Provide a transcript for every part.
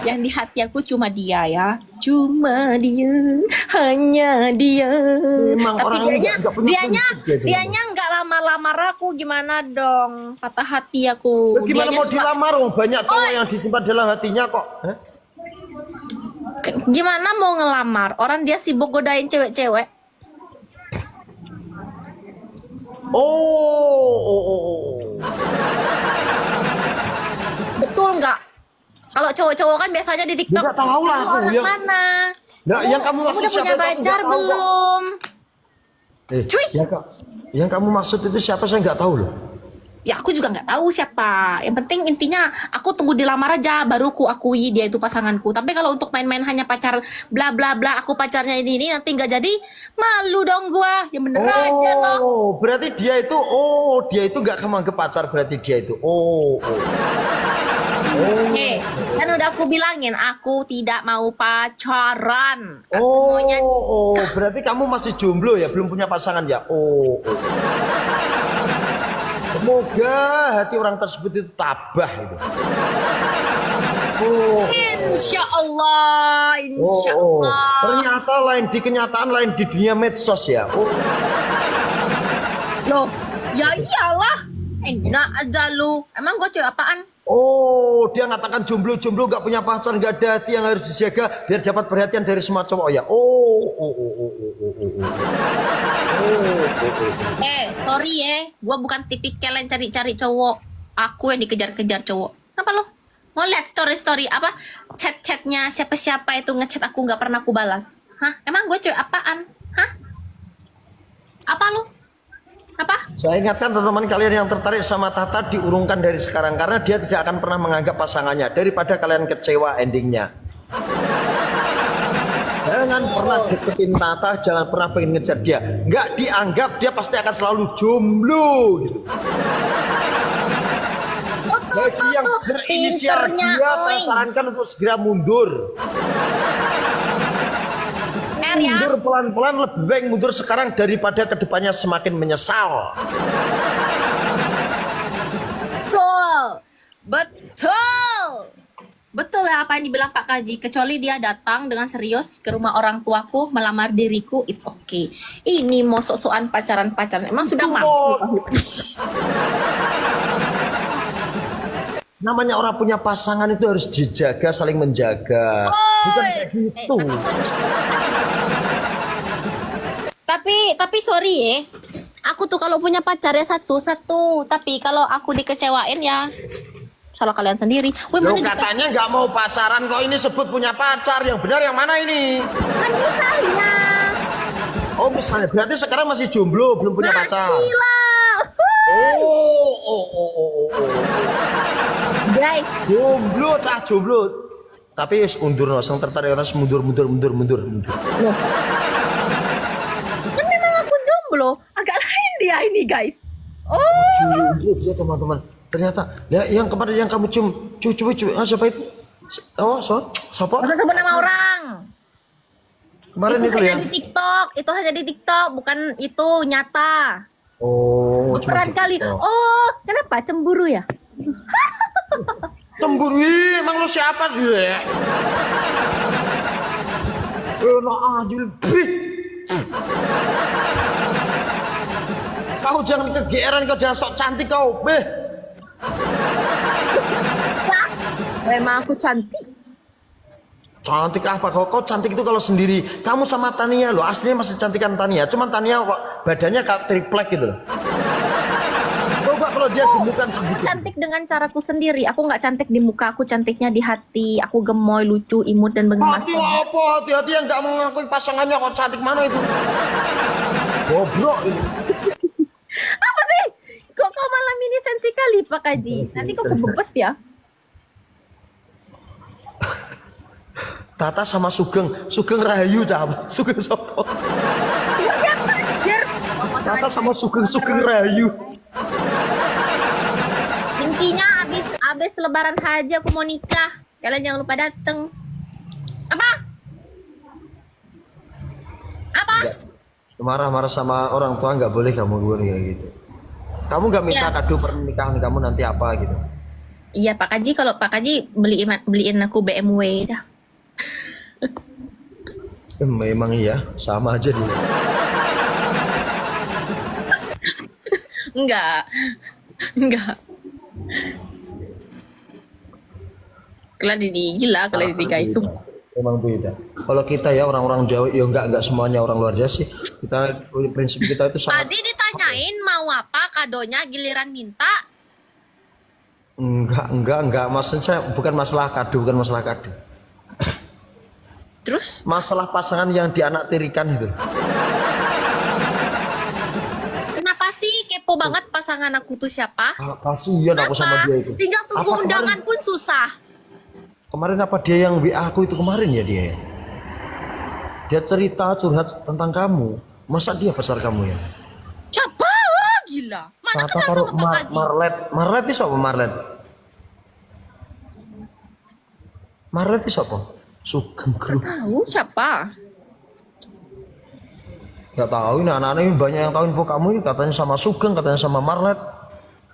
Yang di hati aku cuma dia ya. Cuma dia, hanya dia. Memang Tapi orang nggak punya prinsip ya, dianya nggak lamar-lamar aku, gimana dong? Patah hati aku. Bagaimana Dianya mau suka, dilamar? Oh, banyak cowok yang disimpan dalam hatinya kok. Hah? gimana mau ngelamar? Orang dia sibuk godain cewek-cewek. Oh. Betul nggak? Kalau cowok-cowok kan biasanya di TikTok. Nggak tahu lah "Kamu aku orang yang. mana? Nah, yang kamu Kamu maksud udah punya siapa? Itu aku pacar nggak tahu kok. belum?" Cuy. Yang kamu maksud itu siapa? Saya nggak tahu loh. Ya aku juga nggak tahu siapa. Yang penting intinya aku tunggu dilamar aja baru ku akui dia itu pasanganku. Tapi kalau untuk main-main hanya pacar bla bla bla, aku pacarnya ini nanti nggak jadi, malu dong gua. Yang bener aja loh. Oh, berarti dia itu, dia itu nggak kamu anggap pacar, berarti dia itu. Kan udah aku bilangin aku tidak mau pacaran. Aku maunya Berarti kamu masih jomblo ya, belum punya pasangan ya? Semoga hati orang tersebut itu tabah itu. Insya Allah, insya Allah. Ternyata lain di kenyataan, lain di dunia medsos ya. Loh, ya iyalah. Enak aja lu. Emang gue cewek apaan? Dia ngatakan jomblo gak punya pacar, gak ada hati yang harus dijaga biar dapat perhatian dari semua cowok ya. Sorry ya, gue bukan tipikal yang cari-cari cowok. Aku yang dikejar-kejar cowok. Kenapa lo? Mau lihat story-story apa? Chat-chatnya siapa-siapa itu ngechat aku nggak pernah aku balas. Hah? Emang gue cewek apaan? Hah? Apa lo? Apa? Saya ingatkan teman-teman kalian yang tertarik sama Tata diurungkan dari sekarang karena dia tidak akan pernah menganggap pasangannya daripada kalian kecewa endingnya. Jangan pernah deketin Tata, jangan pernah pengen ngejar dia. Nggak dianggap, dia pasti akan selalu jomblo gitu. Bagi yang berinisial dia, saya sarankan untuk segera mundur. Mundur pelan-pelan, lebih baik mundur sekarang daripada kedepannya semakin menyesal. Betul. Betul ya apa yang dibilang Pak Kaji. Kecuali dia datang dengan serius ke rumah orang tuaku melamar diriku, it's okay. Ini mau sok-sokan pacaran-pacaran. Emang sudah mampu. Namanya orang punya pasangan itu harus dijaga, saling menjaga. Bukan kayak gitu. Tapi sorry ya. Aku tuh kalau punya pacar ya satu. Tapi kalau aku dikecewain ya salah kalian sendiri. Loh, katanya nggak mau pacaran kok, ini sebut punya pacar. Yang benar yang mana ini? Kan misalnya. Oh misalnya, berarti sekarang masih jomblo, belum punya pacar. Gila. Guys, jomblo. Tapi undur no, sang tertarik atas mundur. Kan memang aku jomblo. Agak lain dia ini guys. Jomblo dia teman-teman. Ternyata ya, yang kemarin yang kamu cium siapa itu? Siapa? Masa sebut nama orang. Kemarin itu ya. Itu hanya di TikTok, bukan itu nyata. Beneran kali. Kenapa cemburu ya? Cemburu, emang lo siapa dia? Enak aja lebih. Kau jangan kegeeran, kau jangan sok cantik kau, beh. Memang aku cantik. Cantik apa kau cantik itu kalau sendiri. Kamu sama Tania lo aslinya masih cantikan Tania. Cuman Tania badannya kayak triplek gitu loh. Coba kalau dia gemukan sedikit. Cantik dengan caraku sendiri. Aku nggak cantik di muka, aku cantiknya di hati. Aku gemoy, lucu, imut dan bagaimana. Hati-hati yang nggak mengakui pasangannya kok cantik mana itu? Goblok ini. Apa sih? Kok kau malah mini sensi kali Pak Kaji? Nanti kau kebebet ya. Tata sama Sugeng Rahayu siapa? Sugeng sopo? Tata sama Sugeng Rahayu. Intinya abis lebaran haji aku mau nikah. Kalian jangan lupa dateng. Apa? Marah-marah sama orang tua nggak boleh kamu kayak gitu. Kamu nggak minta kado pernikahan kamu nanti apa gitu? Iya Pak Kaji, kalau Pak Kaji beliin aku BMW dah. Memang iya, sama aja dulu. Enggak. Enggak. Kalian ini gila, kalian ini guys. Memang beda. Kalau kita ya orang-orang Jawa, ya enggak semuanya orang luar Jawa sih. Kita prinsip kita itu sangat. Tadi ditanyain mau apa kadonya, giliran minta. Enggak. Maksud saya bukan masalah kado, bukan masalah kado. Terus? Masalah pasangan yang dianaktirikan itu. Kenapa sih kepo banget pasangan aku tuh siapa? Kasihan aku sama dia itu. Tinggal tunggu Apa undangan kemarin? pun susah. Kemarin apa dia yang WA aku itu kemarin ya dia? Dia cerita curhat tentang kamu. Masa dia pacar kamu ya? Siapa? Gila. Mana Kata kenal karo sama Pak Kaji? Marlet itu siapa Marlet? Marlet itu siapa? Sugeng grup. Tahu siapa? Gak tahu ini anak-anak ini banyak yang tahu info kamu ini, katanya sama Sugeng, katanya sama Marlet.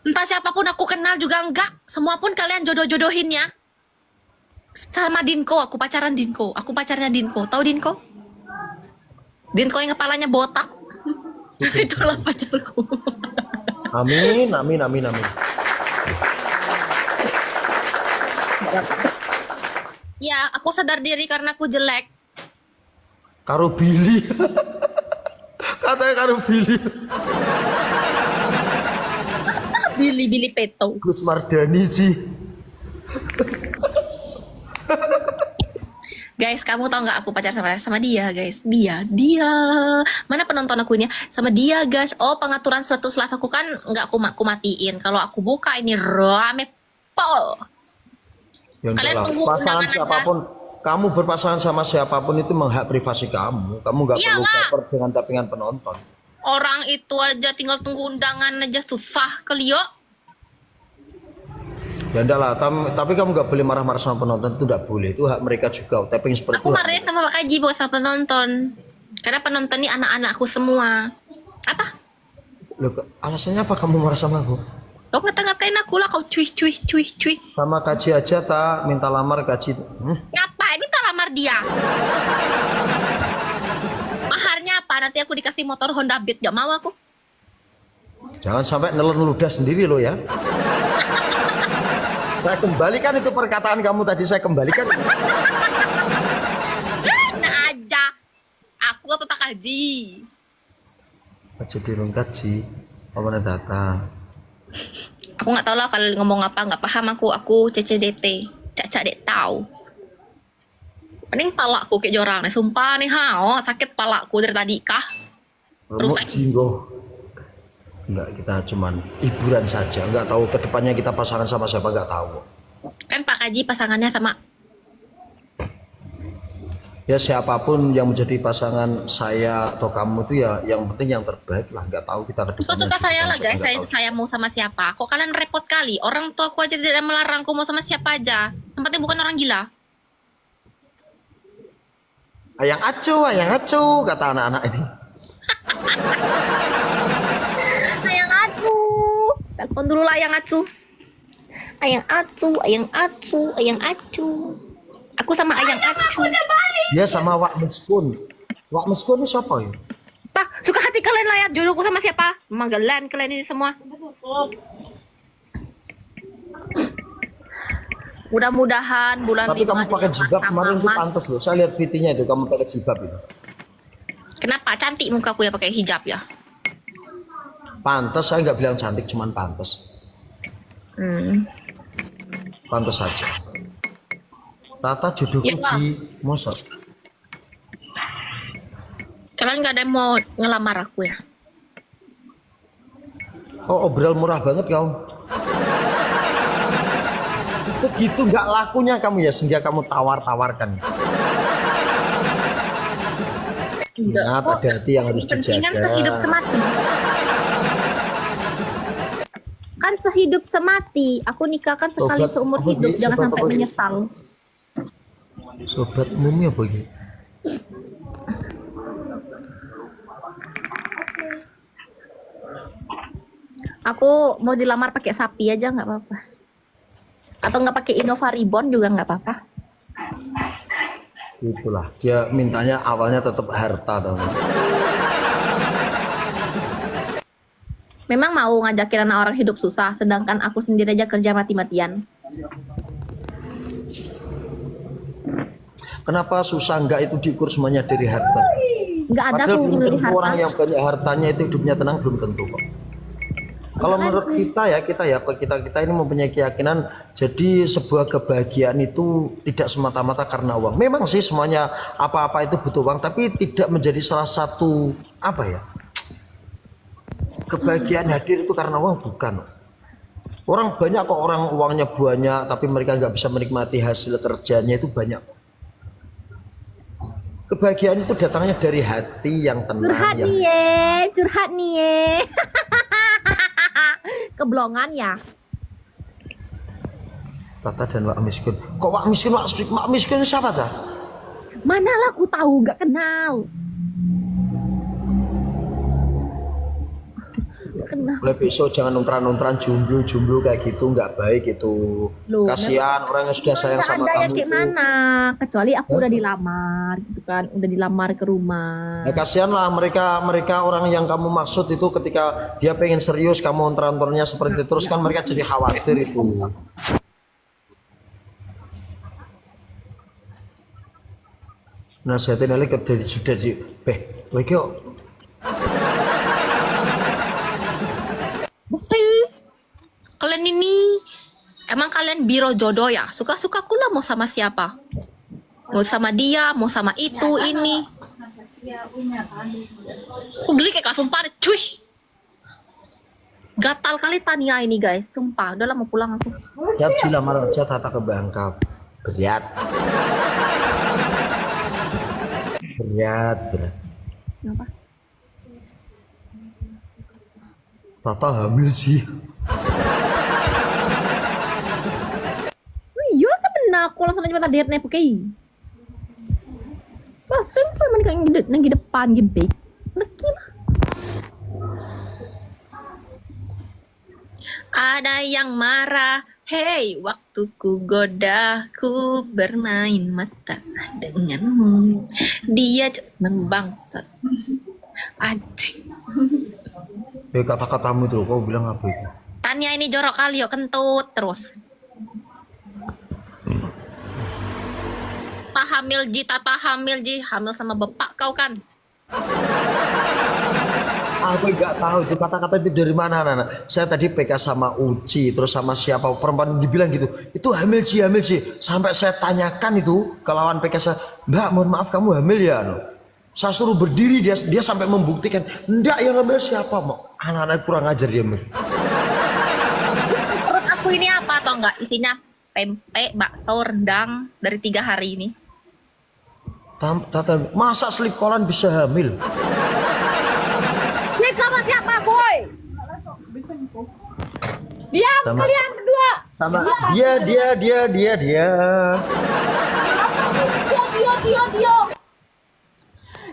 Entah siapapun aku kenal juga enggak. Semua pun kalian jodoh-jodohin ya. Sama Dinko, aku pacaran Dinko. Aku pacarnya Dinko. Tahu Dinko? Dinko yang kepalanya botak. Itulah pacarku. Amin. Ya, aku sadar diri karena aku jelek. Karo Billy. Katanya karo Billy. Billy Peto. Gus Mardani sih. Guys, kamu tahu nggak aku pacar sama dia, guys? Dia. Mana penonton aku ini? Sama dia, guys. Oh, pengaturan status live aku kan nggak aku matiin. Kalau aku buka ini rame pol. Ya Kalian lah. tunggu Pasangan undangan siapapun, kamu berpasangan sama siapapun itu menghak privasi kamu. Kamu nggak Iya, perlu Mak. baper dengan tapingan penonton. Orang itu aja tinggal tunggu undangan aja susah kali yo. Ya enggak lah, tapi kamu nggak boleh marah-marah sama penonton, itu nggak boleh. Itu hak mereka juga. Tapping seperti Aku itu. marahnya sama Pak Kaji bukan sama penonton. Karena penonton ini anak-anakku semua. Apa? Loh, alasannya apa kamu marah sama aku? Kau ngata-ngatain aku lah, kau cuy. Sama Kaji aja tak minta lamar Kaji. Ngapain minta lamar dia? Maharnya apa? Nanti aku dikasih motor Honda Beat, gak mau aku. Jangan sampai nelen ludah sendiri lo ya. Saya kembalikan itu perkataan kamu tadi, saya kembalikan. Nah aja. Aku apa Pak Kaji? Kaji dirung Kaji, mana datang? Aku nggak tahu lah kalau ngomong apa, nggak paham aku. Aku CCDT, cak dek tahu. Pening palakku kayak jorang nih, sumpah nih sakit palakku dari tadi kah? Remuk Terus jinggo. Enggak, kita cuman hiburan saja. Enggak tahu kedepannya kita pasangan sama siapa, enggak tahu. kan Pak Kaji pasangannya sama Ya siapapun yang menjadi pasangan saya atau kamu itu ya yang penting yang terbaik lah. Enggak tahu kita kedepannya. suka saya lah guys, nggak tahu. saya mau sama siapa. Kok kalian repot kali? Orang tua aku aja tidak melarangku mau sama siapa aja. Tempatnya bukan orang gila. Ayang acu, kata anak-anak ini. Ayang Acu. Telepon dulu lah Ayang Acu. Ayang Acu. Aku sama Ayang Acu. Dia sama Wak Meskun. Wak Meskun ini siapa ya? Pak, suka hati kalian lah ya. Jodohku sama siapa? Manggalan kalian ini semua. Mudah-mudahan bulan Tapi kamu 5 pakai ini jilbab sama kemarin itu Mas. pantas loh. Saya lihat VT-nya itu kamu pakai jilbab itu. Kenapa? Cantik mukaku ya pakai hijab ya? Pantas, saya nggak bilang cantik, cuman pantas. Pantas saja. Rata jodohku Ya, Pak. di Mosok. Kalian nggak ada yang mau ngelamar aku ya? Oh, obral murah banget kau. Itu gitu nggak lakunya kamu ya, sehingga kamu tawar-tawarkan. Ingat, ada hati yang harus Pentingan dijaga. sehidup semati. Kan sehidup semati. Aku nikahkan sekali Sobat, seumur apa hidup. gitu? Jangan Sobat sampai apa gitu? menyesal. Sobat umumnya bagi. Aku mau dilamar pakai sapi aja nggak apa-apa. Atau nggak pakai Innova Reborn juga nggak apa-apa. Itulah dia mintanya awalnya tetap harta tau. Memang mau ngajakin anak orang hidup susah, sedangkan aku sendiri aja kerja mati-matian. Kenapa susah enggak itu diukur semuanya dari harta? Nggak ada Padahal tuh belum milih tentu harta. orang yang banyak hartanya itu hidupnya tenang, belum tentu kok. Kalau menurut kita ini mempunyai keyakinan, jadi sebuah kebahagiaan itu tidak semata-mata karena uang. Memang sih semuanya apa-apa itu butuh uang, tapi tidak menjadi salah satu apa ya? Kebahagiaan hadir itu karena uang, bukan. Orang banyak kok orang uangnya banyak, tapi mereka nggak bisa menikmati hasil kerjanya itu banyak. Kebahagiaan itu datangnya dari hati yang tenang. Curhat nih ye. Keblongan ya. Tata dan Wak Miskin. Kok Wak Miskin siapa cah? Manalah aku tahu, nggak kenal. Mulai besok jangan nuntran jomblo kayak gitu, nggak baik itu. Loh, Kasihan orang yang sudah sayang sama ada ya kamu kayak itu. mana? Kecuali aku udah dilamar gitu kan, udah dilamar ke rumah. Ya kasihan lah mereka orang yang kamu maksud itu ketika dia pengen serius kamu ontran-ontrannya seperti itu terus kan mereka jadi khawatir itu. Nasihatin lagi ke sudah di kok Bukti. Kalian ini emang kalian biro jodoh ya? Suka-suka lah mau sama siapa? Mau sama dia, mau sama itu, ini. Aku geli kayak kelas 4, cuy. Gatal kali Tania ini guys, sumpah. Udah lah mau pulang aku. siap dilamar aja Tata ke Bangka. Berat. Kenapa? Tata hamil sih. Iya kan benar, aku langsung aja tadi nih pakai. Pasal sama nih di depan gitu. Nekil. Ada yang marah, hei waktu ku goda, ku bermain mata denganmu. Dia membangsat. Anjing. Kata-katamu itu kau bilang apa itu? Tania ini jorok kali yuk, kentut terus. Tata hamil sama bapak kau kan. Aku nggak tahu itu kata-kata itu dari mana Nana. Saya tadi PK sama Uci terus sama siapa perempuan dibilang gitu. Itu hamil sih. Sampai saya tanyakan itu ke lawan PK saya, Mbak mohon maaf kamu hamil ya? No. Saya suruh berdiri dia sampai membuktikan. Enggak yang hamil siapa mau? Anak-anak kurang ajar dia. Perut aku ini apa atau enggak? Isinya pempek, bakso, rendang dari 3 hari ini. Tata, masa slip kolan bisa hamil? Slip sama siapa, boy? Diam Sama- kalian berdua. Sama dia.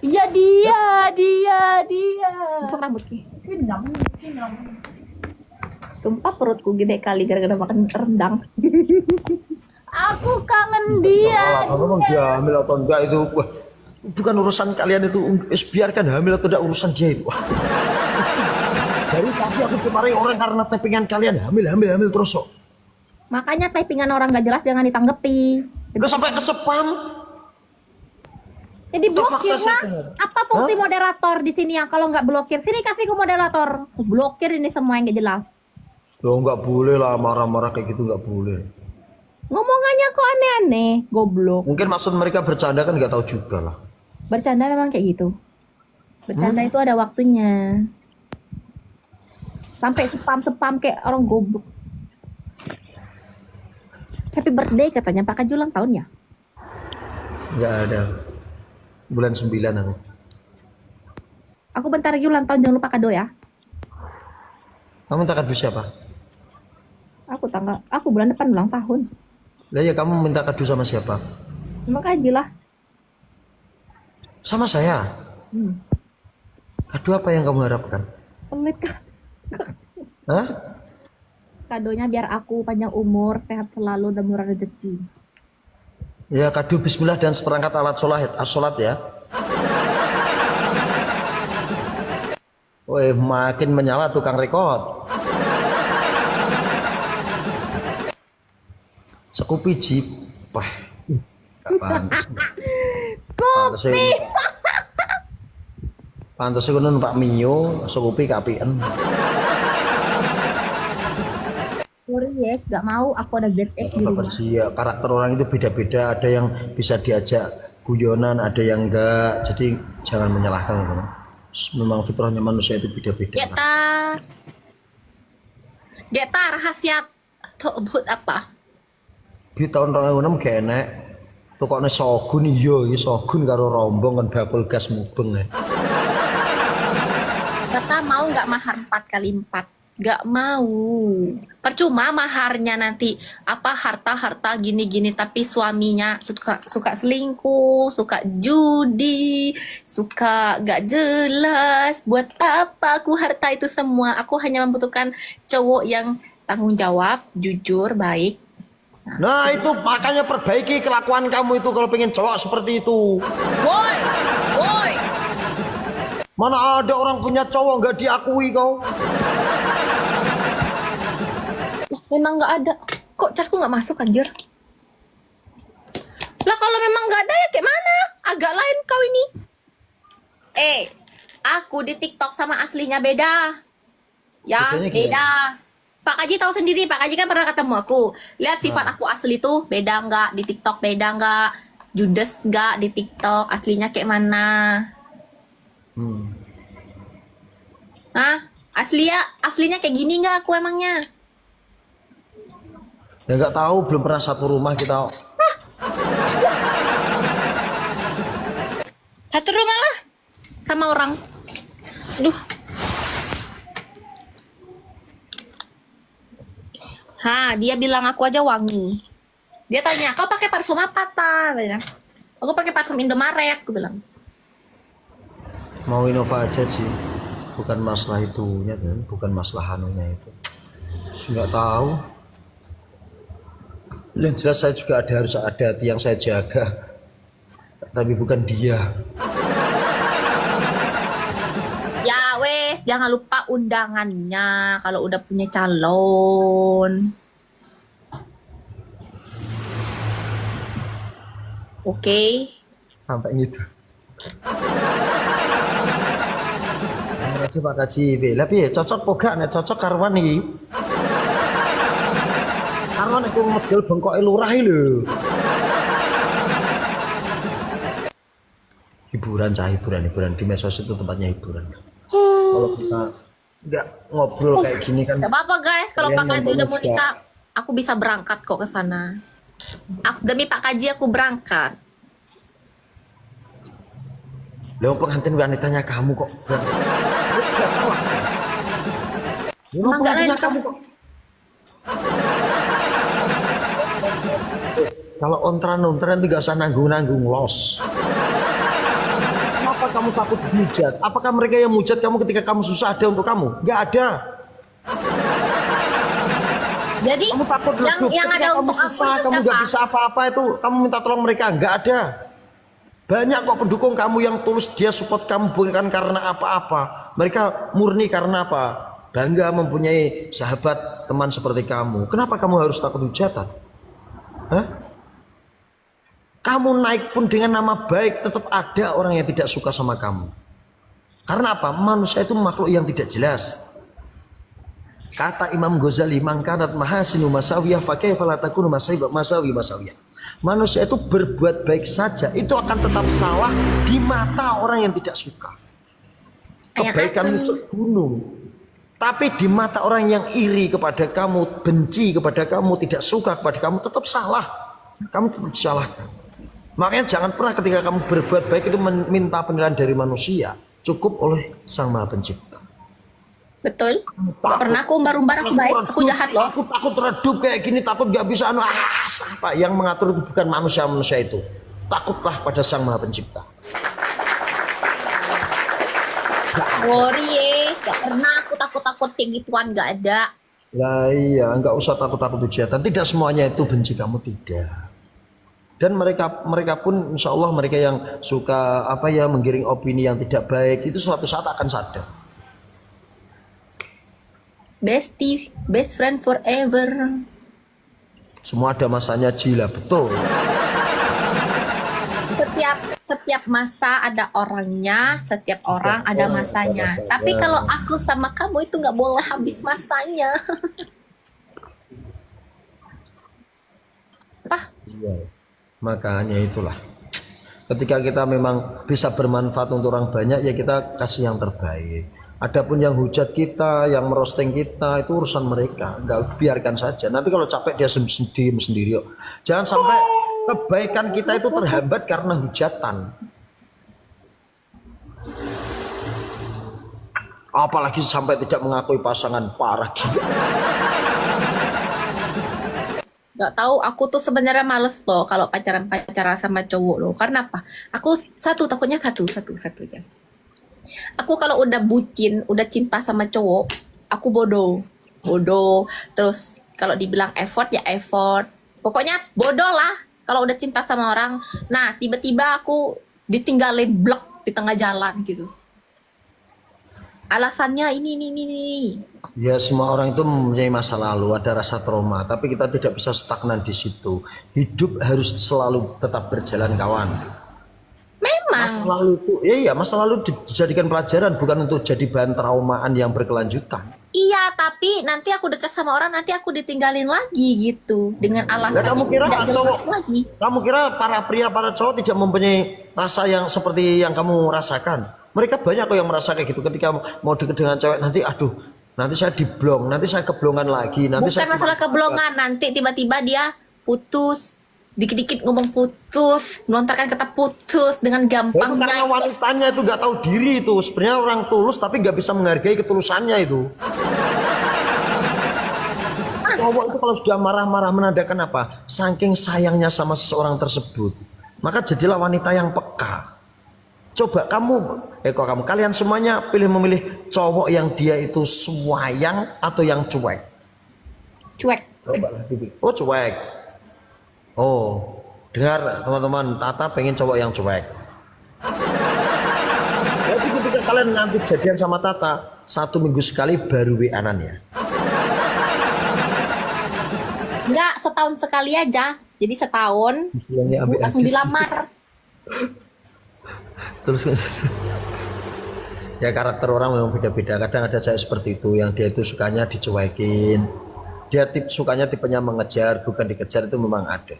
Ya dia. Busuk rambut ki. Sumpah perutku gede kali gara-gara makan rendang. Aku kangen dia. Kalau dia hamil atau enggak itu wah, bukan urusan kalian itu. Biarkan hamil atau enggak urusan dia itu. Wah. Dari tadi aku kemarin orang karena tappingan kalian hamil terus kok. Makanya typingan orang gak jelas jangan ditanggepi. Udah sampai ke spam. Jadi blokir Terpaksa saya lah. dengar. Apa fungsi moderator di sini yang kalau nggak blokir? Sini kasih ke moderator. Blokir ini semua yang gak jelas. Loh nggak boleh lah marah-marah kayak gitu, nggak boleh. Ngomongannya kok aneh-aneh, goblok. Mungkin maksud mereka bercanda kan nggak tahu juga lah. Bercanda memang kayak gitu. Bercanda itu ada waktunya. Sampai spam kayak orang goblok. Happy birthday katanya Pak Kaju ulang tahun ya? Nggak ada. Bulan 9 aku. Aku bentar lagi ulang tahun, jangan lupa kado ya. Kamu minta kado siapa? Aku bulan depan ulang tahun. Lah ya kamu minta kado sama siapa? Sama Kaju lah. Sama saya. Kado apa yang kamu harapkan? Pelit kah? Hah? kadonya biar aku panjang umur, sehat selalu dan murah rezeki. Ya kado bismillah dan seperangkat alat sholat ya. Woi, makin menyala tukang rekod. Sekupi jipah. Gak pantas. Kopi. Pantas iku Pak Mio, sekupi kapien. Sorry ya, gak mau. Aku ada ZX di rumah. Ya, karakter orang itu beda-beda. Ada yang bisa diajak guyonan, ada yang enggak. Jadi jangan menyalahkan. Memang fitrahnya manusia itu beda-beda. Geta rahasia tersebut apa? Di tahun 2006 gak enak. Tukoknya Shogun iya, Shogun karo rombong kan bakul gas mubeng. Geta mau nggak mahar 4x4? Gak mau. Percuma maharnya nanti apa harta gini-gini tapi suaminya suka selingkuh, suka judi, suka gak jelas. Buat apa aku harta itu semua? Aku hanya membutuhkan cowok yang tanggung jawab, jujur, baik. Nah itu makanya perbaiki kelakuan kamu itu kalau pengen cowok seperti itu. Woi. Mana ada orang punya cowok nggak diakui kau? Memang nggak ada. Kok casku nggak masuk anjir? Lah kalau memang nggak ada ya kayak mana? Agak lain kau ini. Aku di TikTok sama aslinya beda. Ya, Bedanya beda. Pak Kaji tahu sendiri, Pak Kaji kan pernah ketemu aku. Lihat sifat aku asli tuh beda nggak? Di TikTok beda nggak? Judes nggak di TikTok? Aslinya kayak mana? Hah? Aslinya kayak gini nggak aku emangnya? Ya nggak tahu, belum pernah satu rumah kita. Satu rumah lah sama orang. Aduh. Dia bilang aku aja wangi. Dia tanya, kau pakai parfum apa, Ta? Aku pakai parfum Indomaret, aku bilang. Mau Innova aja sih, bukan masalah itunya kan, bukan masalah anunya itu. Nggak tahu. Yang jelas saya juga harus ada hati yang saya jaga, tapi bukan dia. Ya wes, jangan lupa undangannya kalau udah punya calon. Oke. Sampai gitu. Pak Kaji, tapi ya cocok pokok nek cocok karuan iki. Karuan aku model bengkoke lurah lho. Hiburan di medsos itu tempatnya hiburan. Kalau kita nggak ngobrol kayak gini kan. Gak apa-apa guys, kalau Pak Kaji udah mau juga. nikah, aku bisa berangkat kok ke sana. Demi Pak Kaji aku berangkat. Loh pengantin wanitanya kamu kok. Loh pengantinnya kamu kok. Kalau ontran itu gak usah nanggung los. Kenapa kamu takut dihujat? Apakah mereka yang mujat kamu ketika kamu susah ada untuk kamu? Gak ada. Jadi Kamu takut yang ketika ada kamu untuk aku susah, itu kamu siapa? gak bisa apa-apa itu, kamu minta tolong mereka, gak ada. Banyak kok pendukung kamu yang tulus, dia support kamu bukan karena apa-apa. Mereka murni karena apa? Bangga mempunyai sahabat teman seperti kamu. Kenapa kamu harus takut hujatan? Hah? Kamu naik pun dengan nama baik, tetap ada orang yang tidak suka sama kamu. Karena apa? Manusia itu makhluk yang tidak jelas. Kata Imam Ghazali, "Mangkanat mahasinu masawiyah fakaifa la takunu masawiyah." Manusia itu berbuat baik saja, itu akan tetap salah di mata orang yang tidak suka. Kebaikan segunung. Tapi di mata orang yang iri kepada kamu, benci kepada kamu, tidak suka kepada kamu, tetap salah. Kamu tetap disalahkan. Makanya jangan pernah ketika kamu berbuat baik itu meminta penilaian dari manusia. Cukup oleh Sang Maha Pencipta. Betul. Gak pernah aku umbar-umbar aku baik, aku jahat loh. Aku takut redup kayak gini, takut gak bisa apa yang mengatur itu bukan manusia itu. Takutlah pada Sang Maha Pencipta. Sorry gak pernah aku takut kayak gituan, gak ada. Lah iya, nggak usah takut-takut hujatan. Tidak semuanya itu benci kamu, tidak. Dan mereka mereka pun insya Allah mereka yang suka apa ya menggiring opini yang tidak baik itu suatu saat akan sadar. Bestie, best friend forever. Semua ada masanya Jila, betul. Setiap masa ada orangnya, setiap orang ada masanya. Tapi kalau aku sama kamu itu nggak boleh habis masanya. Apa? Iya. Makanya itulah. Ketika kita memang bisa bermanfaat untuk orang banyak ya kita kasih yang terbaik. Adapun yang hujat kita, yang merosting kita itu urusan mereka, nggak biarkan saja. Nanti kalau capek dia sendiri yuk. Jangan sampai kebaikan kita itu terhambat karena hujatan. Apalagi sampai tidak mengakui pasangan, parah gila. Gak tahu, aku tuh sebenarnya males loh kalau pacaran sama cowok loh. Karena apa? Aku takutnya satu aja. Aku kalau udah bucin, udah cinta sama cowok, aku bodoh. Terus kalau dibilang effort ya effort. Pokoknya bodoh lah kalau udah cinta sama orang. Nah, tiba-tiba aku ditinggalin blok di tengah jalan gitu. Alasannya ini. Ya semua orang itu mempunyai masa lalu, ada rasa trauma, tapi kita tidak bisa stagnan di situ. Hidup harus selalu tetap berjalan kawan. Masa Memang. lalu itu, iya masa lalu dijadikan pelajaran bukan untuk jadi bahan traumaan yang berkelanjutan. Iya, tapi nanti aku dekat sama orang, nanti aku ditinggalin lagi gitu. Dengan alasan Ya, kamu yang kira tidak jelas cowok, lagi. kamu kira para pria, para cowok tidak mempunyai rasa yang seperti yang kamu rasakan? Mereka banyak kok yang merasa kayak gitu ketika mau deket dengan cewek nanti aduh nanti saya diblong, nanti saya keblongan lagi, nanti Bukan saya masalah keblongan, nanti tiba-tiba dia putus, dikit-dikit ngomong putus, melontarkan kata putus dengan itu gampangnya. karena wanitanya itu nggak tahu diri itu sebenarnya orang tulus tapi nggak bisa menghargai ketulusannya itu. Cowok itu kalau sudah marah-marah menandakan apa? Saking sayangnya sama seseorang tersebut, maka jadilah wanita yang peka. Coba kalian semuanya memilih cowok yang dia itu sayang atau yang cuek? Cuek. Oh cuek. Oh, dengar teman-teman, Tata pengen cowok yang cuek. Jadi ketika kalian nanti jadian sama Tata, 1 minggu sekali baru WA-an ya. Enggak, setahun sekali aja. Jadi setahun langsung dilamar. Terus ya karakter orang memang beda-beda. Kadang ada cewek seperti itu yang dia itu sukanya dicuekin. Dia sukanya tipenya mengejar, bukan dikejar, itu memang ada.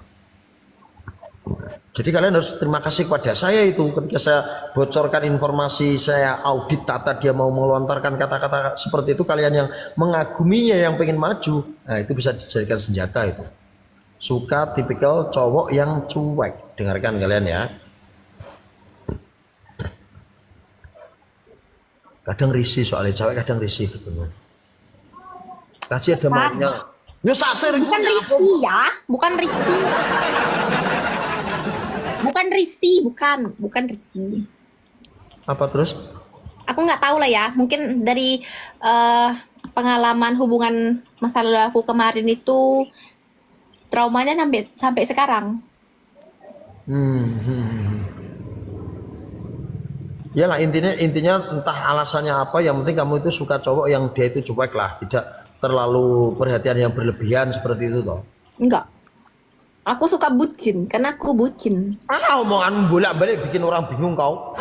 Jadi kalian harus terima kasih kepada saya itu ketika saya bocorkan informasi, saya audit Tata dia mau melontarkan kata-kata seperti itu, kalian yang mengaguminya yang pengen maju, nah itu bisa dijadikan senjata itu. Suka tipikal cowok yang cuek. Dengarkan kalian ya. Kadang risih soalnya cewek, kadang risih betul. Kasih ada maunya. Yo sasir Bukan risih ya, bukan risih. Bukan risih. apa terus? Aku nggak tahu lah ya, mungkin dari pengalaman hubungan masa lalu aku kemarin itu traumanya sampai sekarang. Ya lah intinya entah alasannya apa, yang penting kamu itu suka cowok yang dia itu cuek lah, tidak terlalu perhatian yang berlebihan seperti itu toh. Enggak. Aku suka bucin, karena aku bucin. Omongan bolak-balik bikin orang bingung kau.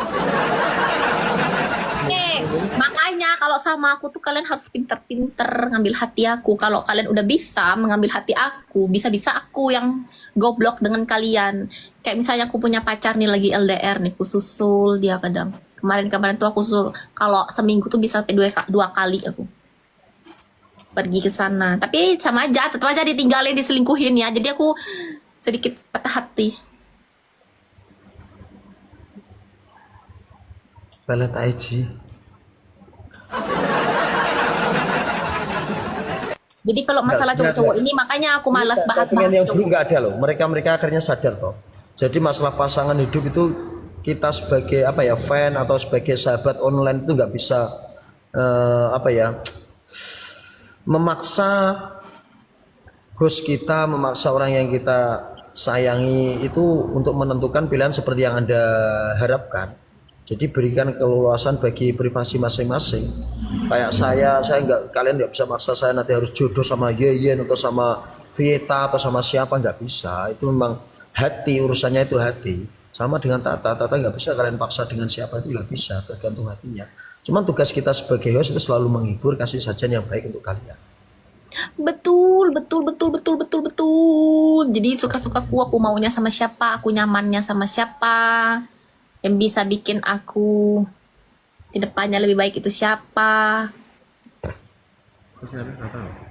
Makanya kalau sama aku tuh kalian harus pinter-pinter ngambil hati aku. Kalau kalian udah bisa mengambil hati aku, bisa-bisa aku yang goblok dengan kalian. Kayak misalnya aku punya pacar nih lagi LDR nih, aku susul dia kadang. Kemarin tuh aku susul. Kalau seminggu tuh bisa sampai dua kali aku pergi ke sana. Tapi sama aja, tetap aja ditinggalin, diselingkuhin ya. Jadi aku sedikit patah hati. Pelet aja. Jadi kalau masalah cowok-cowok ini makanya aku malas bahas yang cowok. dulu nggak ada loh. Mereka akhirnya sadar toh. Jadi masalah pasangan hidup itu kita sebagai apa ya fan atau sebagai sahabat online itu nggak bisa memaksa host kita, memaksa orang yang kita sayangi itu untuk menentukan pilihan seperti yang Anda harapkan. Jadi berikan keleluasan bagi privasi masing-masing. Kayak saya nggak, kalian nggak bisa maksa saya nanti harus jodoh sama Yeyen atau sama Vieta atau sama siapa, nggak bisa. Itu memang hati, urusannya itu hati. Sama dengan Tata nggak bisa kalian paksa dengan siapa, itu nggak bisa, tergantung hatinya. Cuman tugas kita sebagai host itu selalu menghibur, kasih sajian yang baik untuk kalian. Betul, betul, betul, betul, betul, betul. Jadi suka-sukaku, aku maunya sama siapa, aku nyamannya sama siapa. Yang bisa bikin aku ke depannya lebih baik itu siapa. Terus nggak tahu.